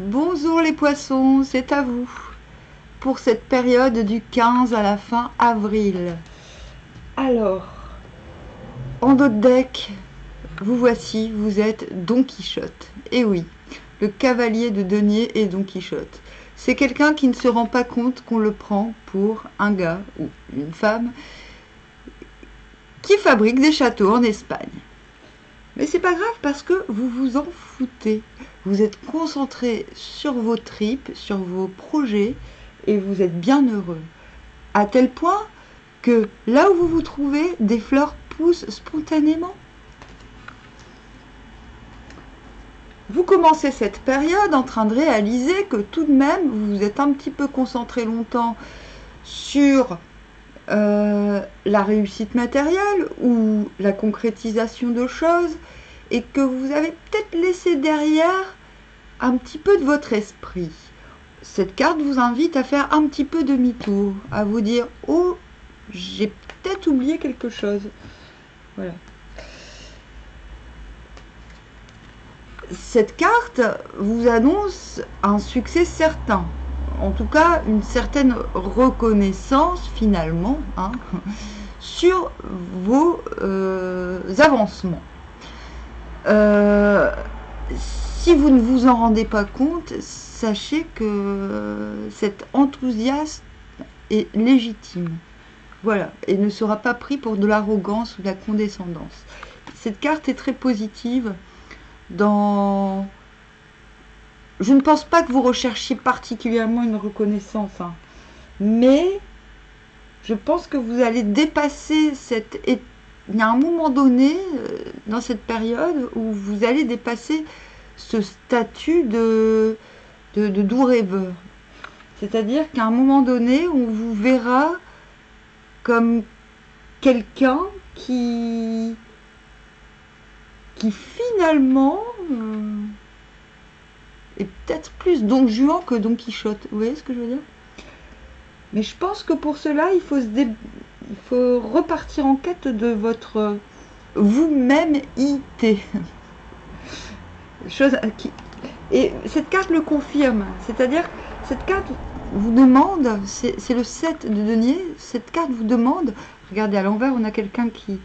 Bonjour les poissons, c'est à vous pour cette période du 15 à la fin avril. Alors, en notre deck, vous voici, vous êtes Don Quichotte. Et oui, le cavalier de denier est Don Quichotte. C'est quelqu'un qui ne se rend pas compte qu'on le prend pour un gars ou une femme qui fabrique des châteaux en Espagne. Mais c'est pas grave parce que vous vous en foutez. Vous êtes concentré sur vos tripes, sur vos projets et vous êtes bien heureux. À tel point que là où vous vous trouvez, des fleurs poussent spontanément. Vous commencez cette période en train de réaliser que tout de même, vous vous êtes un petit peu concentré longtemps sur la réussite matérielle ou la concrétisation de choses et que vous avez peut-être laissé derrière un petit peu de votre esprit. Cette carte vous invite à faire un petit peu demi-tour, à vous dire « Oh, j'ai peut-être oublié quelque chose. » Voilà. Cette carte vous annonce un succès certain. En tout cas, une certaine reconnaissance finalement sur vos avancements. Si vous ne vous en rendez pas compte, sachez que cet enthousiasme est légitime. Voilà, et ne sera pas pris pour de l'arrogance ou de la condescendance. Cette carte est très positive dans... Je ne pense pas que vous recherchiez particulièrement une reconnaissance, mais je pense que vous allez dépasser cette... Il y a un moment donné, dans cette période, où vous allez dépasser ce statut de doux rêveur. C'est-à-dire qu'à un moment donné, on vous verra comme quelqu'un qui finalement est peut-être plus Don Juan que Don Quichotte. Vous voyez ce que je veux dire? Mais je pense que pour cela, il faut repartir en quête de votre vous-même-ité. Chose qui... Et cette carte le confirme. C'est-à-dire, cette carte vous demande, c'est le 7 de denier, cette carte vous demande, regardez à l'envers, on a quelqu'un qui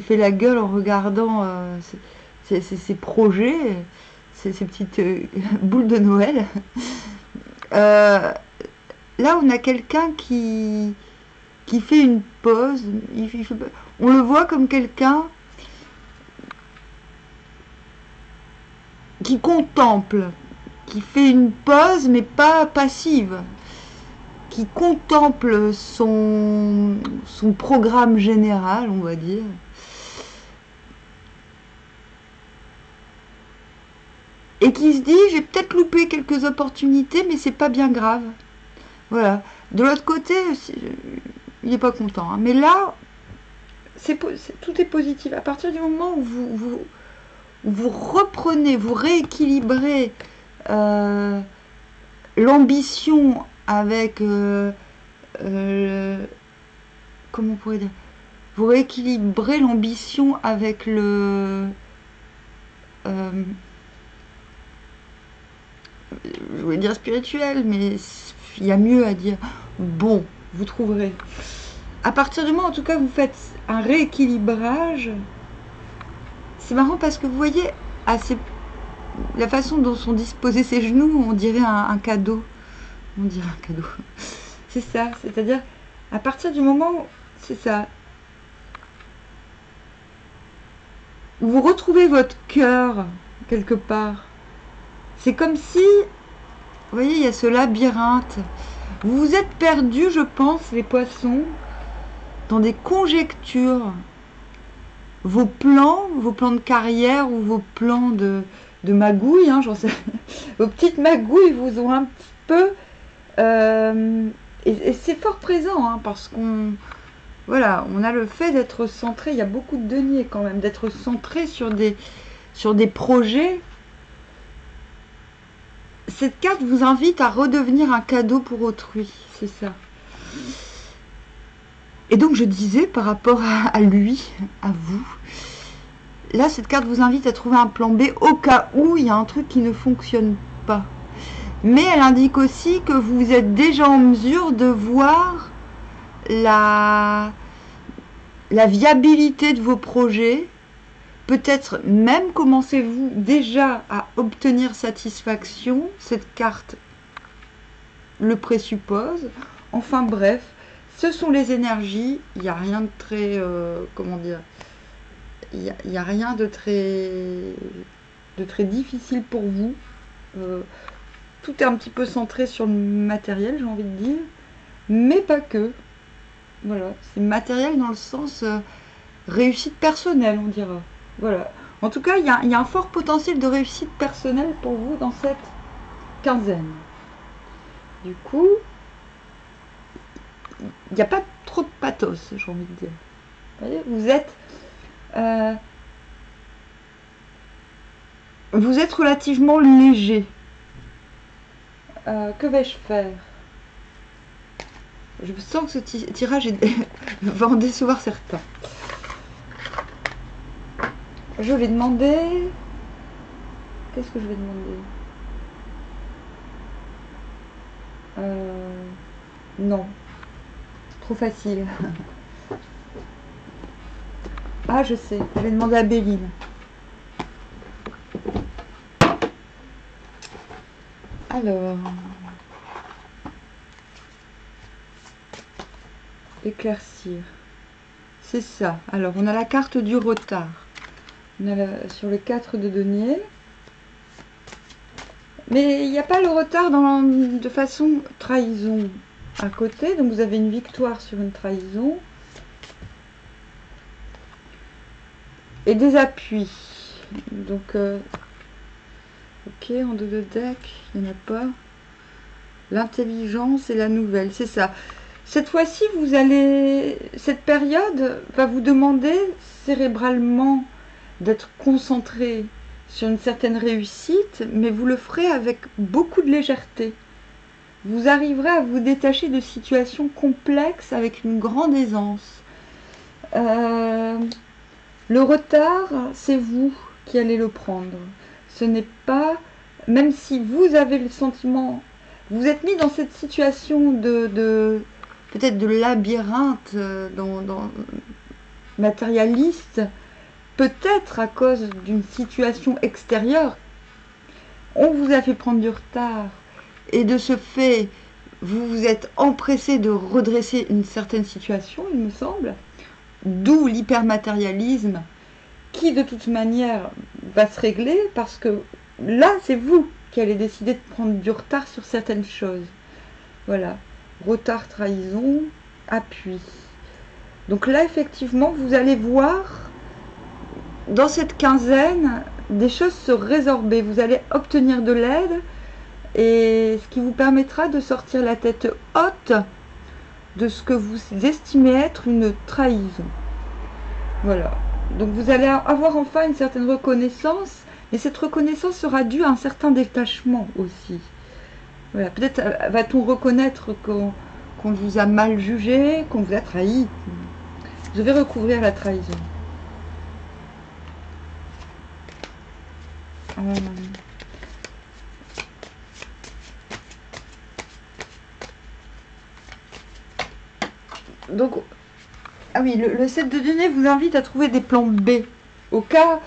fait la gueule en regardant ses projets, ces petites boules de Noël. Là, on a quelqu'un qui fait une pause. On le voit comme quelqu'un qui contemple, qui fait une pause, mais pas passive, qui contemple son programme général, on va dire. Et qui se dit, j'ai peut-être loupé quelques opportunités, mais c'est pas bien grave. Voilà. De l'autre côté, il n'est pas content. Mais là, tout est positif. À partir du moment où vous reprenez, vous rééquilibrez l'ambition avec... comment on pourrait dire? Vous rééquilibrez l'ambition avec le... je voulais dire spirituel, mais il y a mieux à dire. Bon, vous trouverez. À partir du moment, en tout cas, vous faites un rééquilibrage. C'est marrant parce que vous voyez, la façon dont sont disposés ses genoux, on dirait un cadeau. On dirait un cadeau. C'est ça, c'est-à-dire, à partir du moment, c'est ça, où vous retrouvez votre cœur quelque part. C'est comme si, vous voyez, il y a ce labyrinthe. Vous vous êtes perdus, je pense, les poissons, dans des conjectures. Vos plans de carrière ou vos plans de magouille, j'en sais. Vos petites magouilles vous ont un petit peu... et c'est fort présent, parce qu'on... Voilà, on a le fait d'être centré, il y a beaucoup de deniers quand même, d'être centré sur des projets. Cette carte vous invite à redevenir un cadeau pour autrui, c'est ça. Et donc je disais par rapport à lui, à vous, là cette carte vous invite à trouver un plan B au cas où il y a un truc qui ne fonctionne pas. Mais elle indique aussi que vous êtes déjà en mesure de voir la viabilité de vos projets. Peut-être même commencez-vous déjà à obtenir satisfaction. Cette carte le présuppose. Enfin bref, ce sont les énergies. Il n'y a rien de très... comment dire, il n'y a rien de très difficile pour vous. Tout est un petit peu centré sur le matériel, j'ai envie de dire. Mais pas que. Voilà, c'est matériel dans le sens réussite personnelle, on dira. Voilà. En tout cas, il y a un fort potentiel de réussite personnelle pour vous dans cette quinzaine. Du coup, il n'y a pas trop de pathos, j'ai envie de dire. Vous voyez, vous êtes relativement léger. Que vais-je faire? Je sens que ce tirage va en décevoir certains. Je vais demander... Qu'est-ce que je vais demander? Non. Trop facile. Ah, je sais. Je vais demander à Béline. Alors... Éclaircir. C'est ça. Alors, on a la carte du retard. On a sur le 4 de denier. Mais il n'y a pas le retard de façon trahison à côté. Donc, vous avez une victoire sur une trahison. Et des appuis. Donc, ok, en dos de deck, il n'y en a pas. L'intelligence et la nouvelle, c'est ça. Cette fois-ci, cette période va vous demander cérébralement d'être concentré sur une certaine réussite, mais vous le ferez avec beaucoup de légèreté. Vous arriverez à vous détacher de situations complexes avec une grande aisance. Le retard, c'est vous qui allez le prendre. Ce n'est pas, même si vous avez le sentiment, vous êtes mis dans cette situation peut-être de labyrinthe matérialiste, peut-être à cause d'une situation extérieure, on vous a fait prendre du retard et de ce fait, vous vous êtes empressé de redresser une certaine situation, il me semble, d'où l'hypermatérialisme qui de toute manière va se régler parce que là, c'est vous qui allez décider de prendre du retard sur certaines choses. Voilà. Retard, trahison, appui. Donc là, effectivement, vous allez voir dans cette quinzaine des choses se résorber. Vous allez obtenir de l'aide et ce qui vous permettra de sortir la tête haute de ce que vous estimez être une trahison. Voilà. Donc vous allez avoir enfin une certaine reconnaissance, mais cette reconnaissance sera due à un certain détachement aussi. Voilà, peut-être va-t-on reconnaître qu'on vous a mal jugé, qu'on vous a trahi. Je vais recouvrir la trahison. Donc, ah oui, le 7 de denier vous invite à trouver des plans B. Au cas,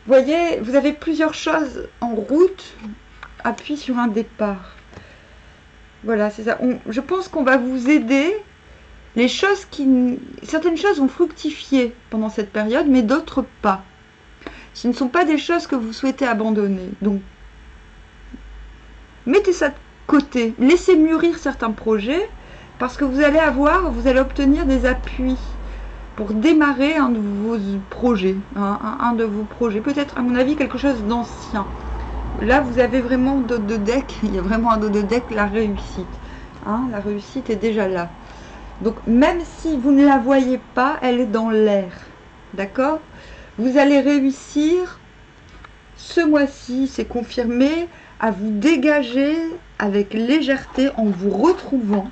vous voyez, vous avez plusieurs choses en route, appuyez sur un départ. Voilà, c'est ça. Je pense qu'on va vous aider. Certaines choses vont fructifier pendant cette période, mais d'autres pas. Ce ne sont pas des choses que vous souhaitez abandonner. Donc, mettez ça de côté. Laissez mûrir certains projets, parce que vous allez obtenir des appuis pour démarrer un de vos projets. Un de vos projets. Peut-être, à mon avis, quelque chose d'ancien. Là, vous avez vraiment dos de deck. Il y a vraiment un dos de deck, la réussite. La réussite est déjà là. Donc, même si vous ne la voyez pas, elle est dans l'air. D'accord? Vous allez réussir, ce mois-ci, c'est confirmé, à vous dégager avec légèreté en vous retrouvant.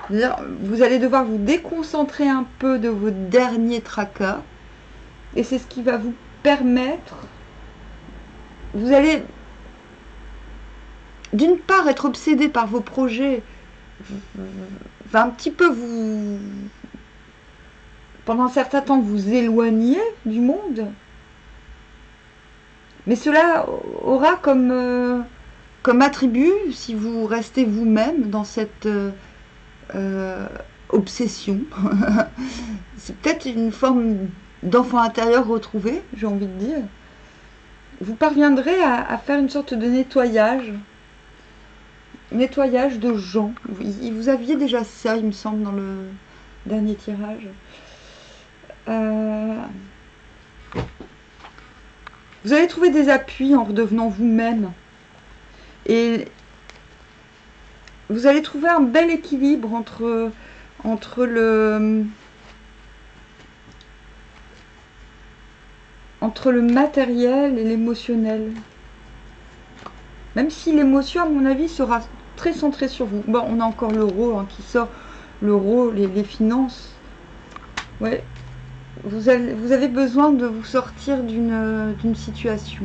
Vous allez devoir vous déconcentrer un peu de vos derniers tracas. Et c'est ce qui va vous permettre... Vous allez d'une part, être obsédé par vos projets va un petit peu vous, pendant un certain temps, vous éloigner du monde. Mais cela aura comme attribut, si vous restez vous-même dans cette obsession, c'est peut-être une forme d'enfant intérieur retrouvé, j'ai envie de dire. Vous parviendrez à faire une sorte de nettoyage de gens. Vous aviez déjà ça, il me semble, dans le dernier tirage. Vous allez trouver des appuis en redevenant vous-même. Et vous allez trouver un bel équilibre entre le matériel et l'émotionnel. Même si l'émotion, à mon avis, sera très centrée sur vous. Bon, on a encore l'euro qui sort. L'euro, les finances. Ouais. Vous avez besoin de vous sortir d'une situation.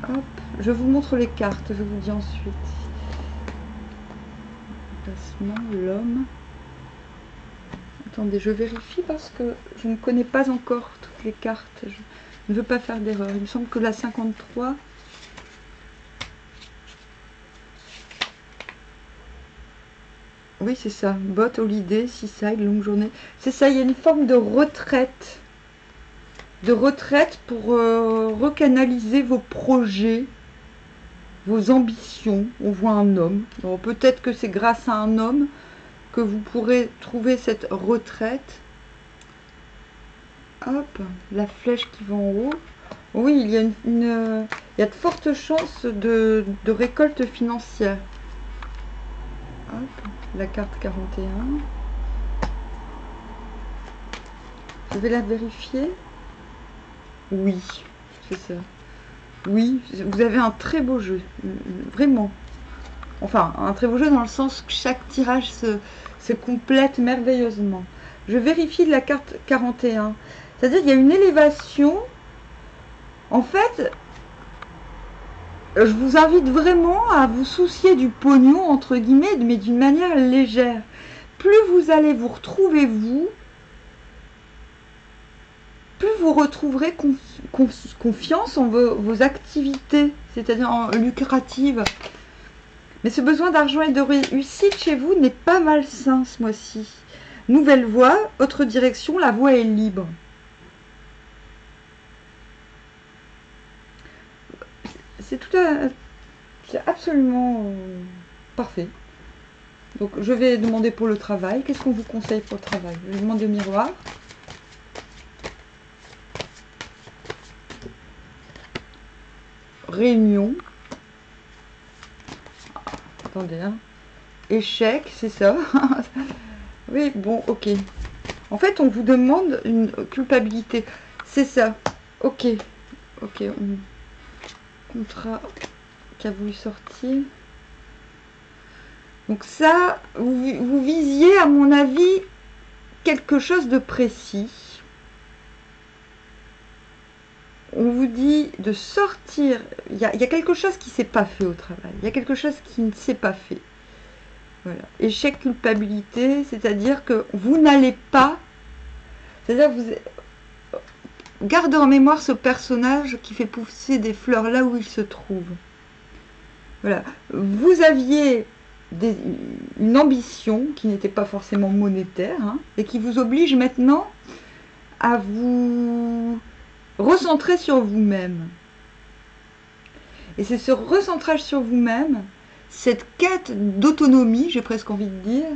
Hop, je vous montre les cartes, je vous dis ensuite. Placement, l'homme. Attendez, je vérifie parce que je ne connais pas encore toutes les cartes. Je ne veux pas faire d'erreur. Il me semble que la 53... Oui, c'est ça. Bot, holiday, seaside, longue journée. C'est ça, il y a une forme de retraite. De retraite pour recanaliser vos projets, vos ambitions. On voit un homme. Peut-être que c'est grâce à un homme que vous pourrez trouver cette retraite. Hop, la flèche qui va en haut. Oui, il y a il y a de fortes chances de récolte financière. Hop, la carte 41. Je vais la vérifier. Oui, c'est ça. Oui, vous avez un très beau jeu, vraiment. Enfin, un très beau jeu dans le sens que chaque tirage se complète merveilleusement. Je vérifie de la carte 41. C'est-à-dire qu'il y a une élévation. En fait, je vous invite vraiment à vous soucier du pognon, entre guillemets, mais d'une manière légère. Plus vous allez vous retrouver vous, plus vous retrouverez confiance en vos activités, c'est-à-dire lucratives. Mais ce besoin d'argent et de réussite chez vous n'est pas malsain ce mois-ci. Nouvelle voie, autre direction, la voie est libre. C'est absolument parfait. Donc je vais demander pour le travail. Qu'est-ce qu'on vous conseille pour le travail? Je vais demander au miroir. Réunion. Attendez, hein. Échec, c'est ça. Oui, bon, ok. En fait, on vous demande une culpabilité. C'est ça. Ok. Ok. Contrat qui a voulu sortir. Donc ça, vous visiez, à mon avis, quelque chose de précis. On vous dit de sortir. Il y a quelque chose qui ne s'est pas fait au travail. Il y a quelque chose qui ne s'est pas fait. Voilà. Échec, culpabilité, c'est-à-dire que vous n'allez pas... C'est-à-dire que vous... Gardez en mémoire ce personnage qui fait pousser des fleurs là où il se trouve. Voilà. Vous aviez une ambition qui n'était pas forcément monétaire, hein, et qui vous oblige maintenant à vous recentrer sur vous-même. Et c'est ce recentrage sur vous-même, cette quête d'autonomie, j'ai presque envie de dire,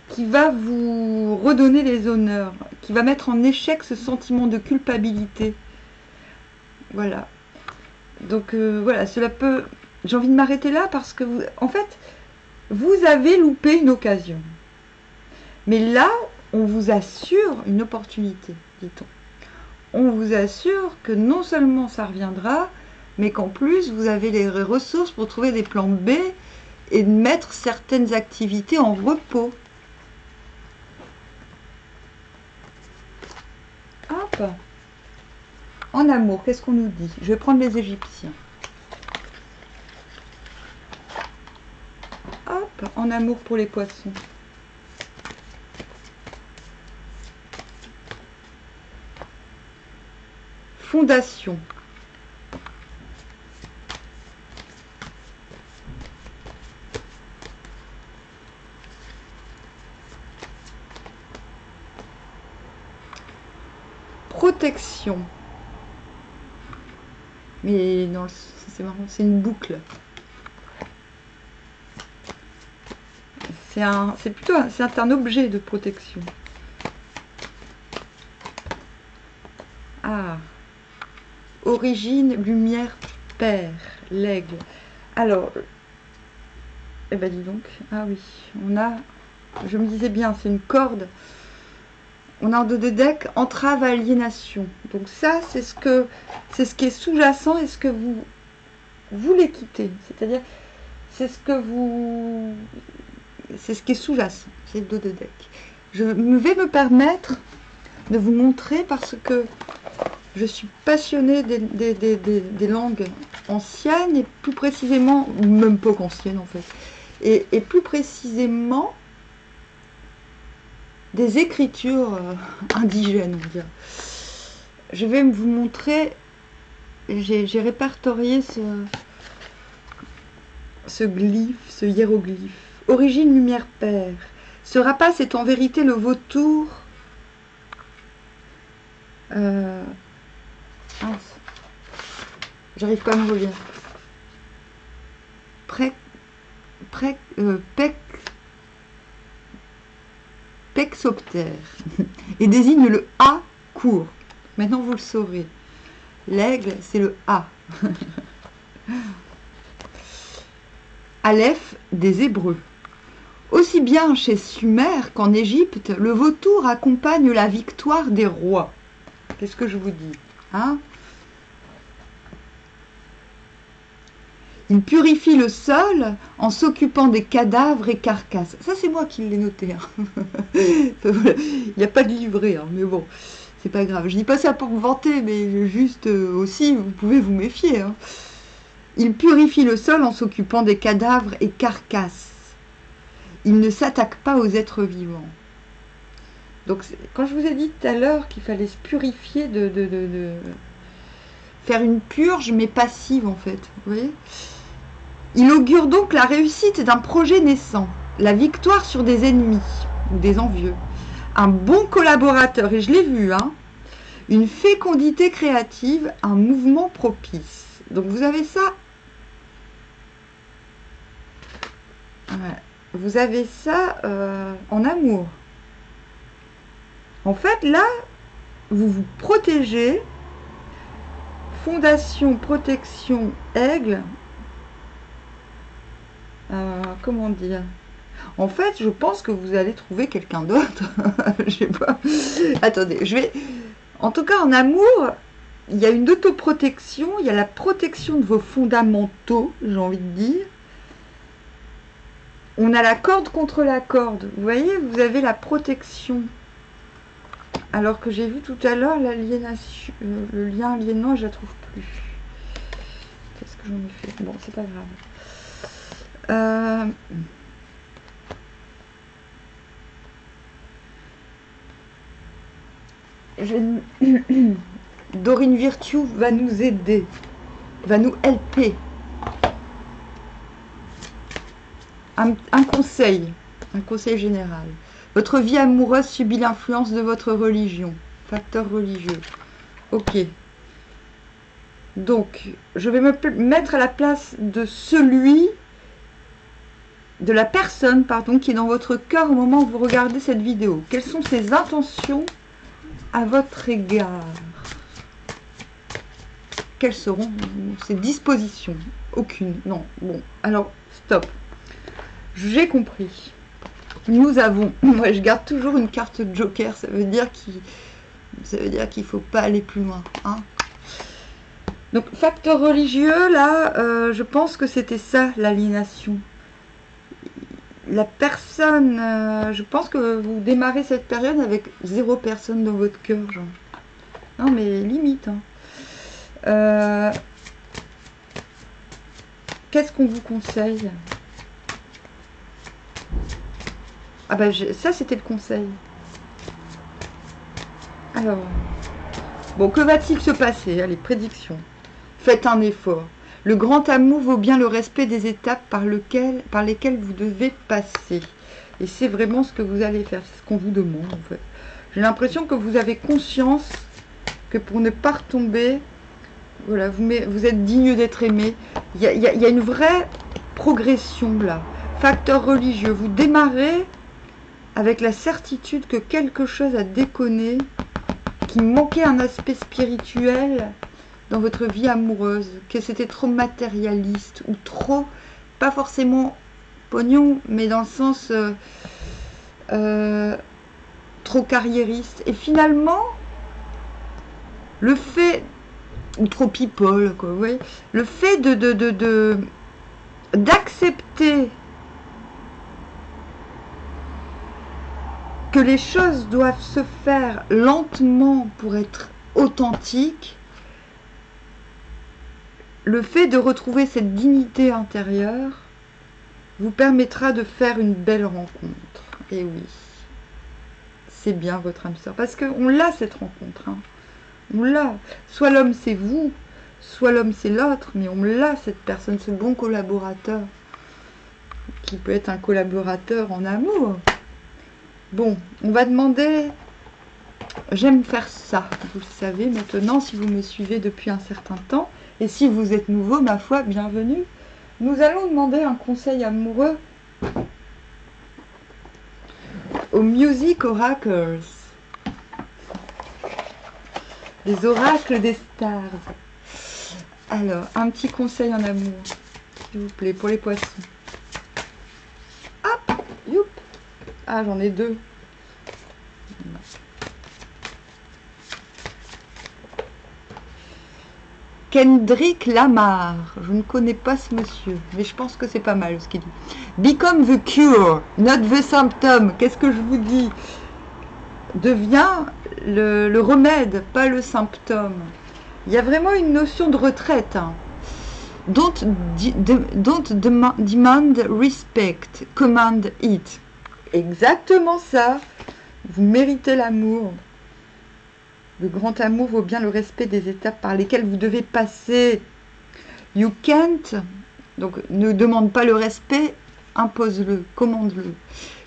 qui va vous redonner les honneurs, qui va mettre en échec ce sentiment de culpabilité. Voilà. Donc voilà, cela peut... J'ai envie de m'arrêter là parce que, en fait, vous avez loupé une occasion. Mais là, on vous assure une opportunité, dit-on. On vous assure que non seulement ça reviendra, mais qu'en plus, vous avez les ressources pour trouver des plans B et de mettre certaines activités en repos. Hop. En amour, qu'est-ce qu'on nous dit? Je vais prendre les Égyptiens. en amour pour les poissons. Fondation. Protection. Mais non, c'est marrant, c'est une boucle. C'est un objet de protection. Ah. Origine, lumière, père, l'aigle. Alors, eh ben dis donc. Ah oui, on a, je me disais bien, c'est une corde. On a en dos de deck entrave à aliénation. Donc ça, c'est ce qui est sous-jacent et ce que vous voulez quitter. C'est-à-dire, c'est ce qui est sous-jacent. C'est le dos de deck. Je vais me permettre de vous montrer parce que je suis passionnée des langues anciennes et plus précisément, même pas qu'anciennes en fait, et plus précisément des écritures indigènes, on va dire. Je vais vous montrer, j'ai répertorié ce glyphe, ce hiéroglyphe. Origine, lumière, père. Ce rapace est en vérité le vautour. J'arrive pas à me relire. Pexoptère et désigne le A court. Maintenant vous le saurez. L'aigle, c'est le A. Aleph des Hébreux. Aussi bien chez Sumer qu'en Égypte, le vautour accompagne la victoire des rois. Qu'est-ce que je vous dis, hein? Il purifie le sol en s'occupant des cadavres et carcasses. Ça, c'est moi qui l'ai noté. Hein. Il n'y a pas de livret, hein, mais bon, c'est pas grave. Je dis pas ça pour me vanter, mais juste aussi, vous pouvez vous méfier. Hein. Il purifie le sol en s'occupant des cadavres et carcasses. Il ne s'attaque pas aux êtres vivants. Donc, quand je vous ai dit tout à l'heure qu'il fallait se purifier de faire une purge, mais passive en fait, vous voyez ? Il augure donc la réussite d'un projet naissant, la victoire sur des ennemis ou des envieux, un bon collaborateur, et je l'ai vu, hein, une fécondité créative, un mouvement propice. Donc vous avez ça, vous avez ça en amour. En fait, là, vous vous protégez, fondation, protection, aigle. Comment dire? En fait, je pense que vous allez trouver quelqu'un d'autre. Je sais pas. Attendez, je vais... En tout cas, en amour, il y a une autoprotection, il y a la protection de vos fondamentaux, j'ai envie de dire. On a la corde contre la corde. Vous voyez, vous avez la protection. Alors que j'ai vu tout à l'heure l'aliénation, le lien aliénant, je la trouve plus. Qu'est-ce que j'en ai fait? Bon, c'est pas grave. Dorine Virtue va nous aider, va nous helper. Un conseil général. Votre vie amoureuse subit l'influence de votre religion. Facteur religieux. Ok. Donc, je vais me mettre à la place de de la personne, pardon, qui est dans votre cœur au moment où vous regardez cette vidéo. Quelles sont ses intentions à votre égard? Quelles seront ses dispositions? Aucune. Non. Bon, alors, stop. J'ai compris. Nous avons... Moi, je garde toujours une carte joker. Ça veut dire qu'il ne faut pas aller plus loin. Hein. Donc, facteur religieux, là, je pense que c'était ça, l'aliénation. La personne, je pense que vous démarrez cette période avec 0 personne dans votre cœur, genre. Non, mais limite. Hein. Qu'est-ce qu'on vous conseille? Ah bah ça c'était le conseil. Alors, bon, que va-t-il se passer? Allez, prédiction. Faites un effort. Le grand amour vaut bien le respect des étapes par lesquelles vous devez passer. Et c'est vraiment ce que vous allez faire, c'est ce qu'on vous demande en fait. J'ai l'impression que vous avez conscience que pour ne pas retomber, voilà, vous êtes digne d'être aimé. Il y a une vraie progression là. Facteur religieux, vous démarrez avec la certitude que quelque chose a déconné, qu'il manquait un aspect spirituel dans votre vie amoureuse, que c'était trop matérialiste ou trop, pas forcément pognon, mais dans le sens trop carriériste. Et finalement, le fait, ou trop people, quoi, vous voyez, le fait d'accepter que les choses doivent se faire lentement pour être authentiques, le fait de retrouver cette dignité intérieure vous permettra de faire une belle rencontre. Et oui, c'est bien votre âme sœur, parce qu'on l'a cette rencontre, hein. On l'a. Soit l'homme c'est vous, soit l'homme c'est l'autre, mais on l'a cette personne, ce bon collaborateur, qui peut être un collaborateur en amour. Bon, on va demander, j'aime faire ça, vous le savez maintenant si vous me suivez depuis un certain temps, et si vous êtes nouveau, ma foi, bienvenue. Nous allons demander un conseil amoureux aux Music Oracles, les oracles des stars. Alors, un petit conseil en amour, s'il vous plaît, pour les poissons. Hop, youp. Ah, j'en ai deux. Kendrick Lamar. Je ne connais pas ce monsieur, mais je pense que c'est pas mal ce qu'il dit. Become the cure, not the symptom. Qu'est-ce que je vous dis? Devient le remède, pas le symptôme. Il y a vraiment une notion de retraite. Hein. Don't demand respect, command it. Exactement ça. Vous méritez l'amour. Le grand amour vaut bien le respect des étapes par lesquelles vous devez passer. You can't, donc ne demande pas le respect, impose-le, commande-le.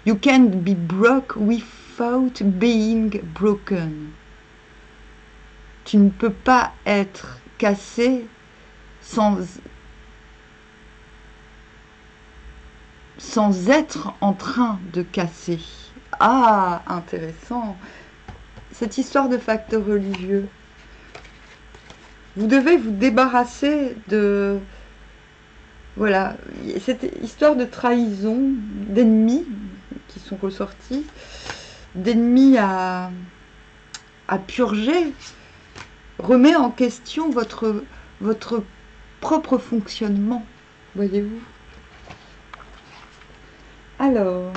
You can't be broke without being broken. Tu ne peux pas être cassé sans être en train de casser. Ah, intéressant. Cette histoire de facteur religieux. Vous devez vous débarrasser de... Voilà, cette histoire de trahison, d'ennemis qui sont ressortis, d'ennemis à purger, remet en question votre propre fonctionnement, voyez-vous. Alors...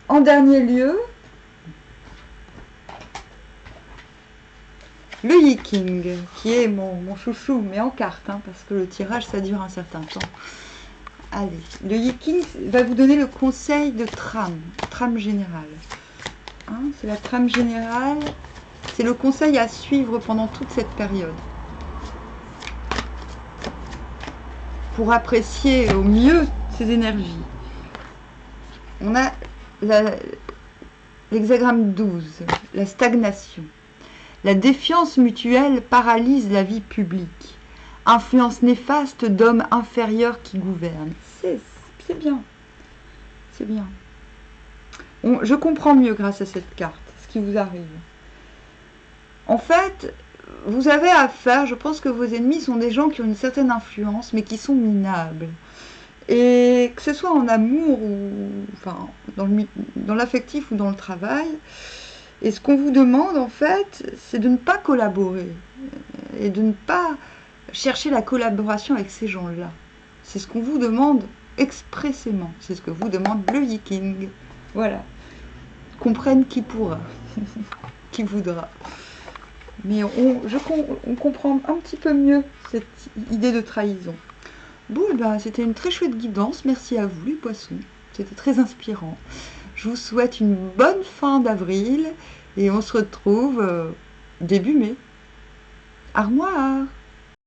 En dernier lieu, le Yiking, qui est mon chouchou, mais en carte, hein, parce que le tirage, ça dure un certain temps. Allez, le Yiking va vous donner le conseil de trame générale. Hein, c'est la trame générale, c'est le conseil à suivre pendant toute cette période. Pour apprécier au mieux ces énergies. On a l'hexagramme 12, la stagnation. La défiance mutuelle paralyse la vie publique. Influence néfaste d'hommes inférieurs qui gouvernent. C'est bien. C'est bien. Je comprends mieux grâce à cette carte ce qui vous arrive. En fait, vous avez affaire, je pense que vos ennemis sont des gens qui ont une certaine influence, mais qui sont minables. Et que ce soit en amour ou enfin, dans l'affectif ou dans le travail, et ce qu'on vous demande en fait, c'est de ne pas collaborer et de ne pas chercher la collaboration avec ces gens-là. C'est ce qu'on vous demande expressément. C'est ce que vous demande le Yiking. Voilà. Comprenne qui pourra, qui voudra. Mais on comprend un petit peu mieux cette idée de trahison. Bon, eh ben, c'était une très chouette guidance. Merci à vous, les poissons. C'était très inspirant. Je vous souhaite une bonne fin d'avril et on se retrouve début mai. Au revoir.